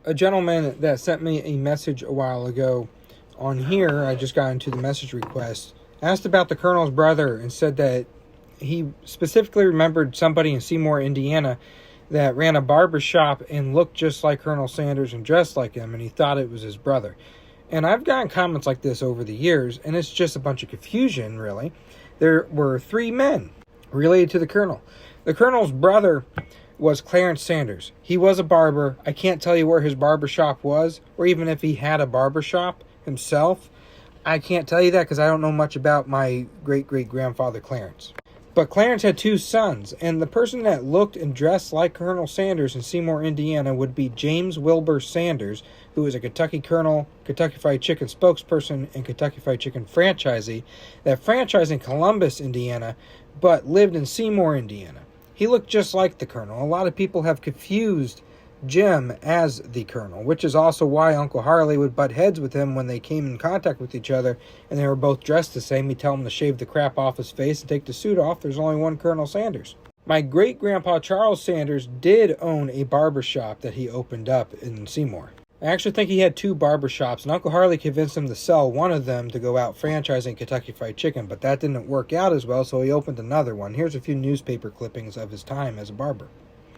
A gentleman that sent me a message a while ago on here, I just got into the message request, asked about the Colonel's brother and said that he specifically remembered somebody in Seymour, Indiana that ran a barber shop and looked just like Colonel Sanders and dressed like him, and he thought it was his brother. And I've gotten comments like this over the years, and it's just a bunch of confusion, really. There were three men related to the Colonel. The Colonel's brother was Clarence Sanders. He was a barber. I can't tell you where his barber shop was, or even if he had a barber shop himself. I can't tell you that because I don't know much about my great-great-grandfather Clarence. But Clarence had two sons, and the person that looked and dressed like Colonel Sanders in Seymour, Indiana would be James Wilbur Sanders, who was a Kentucky Colonel, Kentucky Fried Chicken spokesperson, and Kentucky Fried Chicken franchisee that franchised in Columbus, Indiana, but lived in Seymour, Indiana. He looked just like the Colonel. A lot of people have confused Jim as the Colonel, which is also why Uncle Harley would butt heads with him when they came in contact with each other and they were both dressed the same. He'd tell him to shave the crap off his face and take the suit off. There's only one Colonel Sanders. My great-grandpa Charles Sanders did own a barber shop that he opened up in Seymour. I actually think he had two barber shops, and Uncle Harley convinced him to sell one of them to go out franchising Kentucky Fried Chicken, but that didn't work out as well, so he opened another one. Here's a few newspaper clippings of his time as a barber.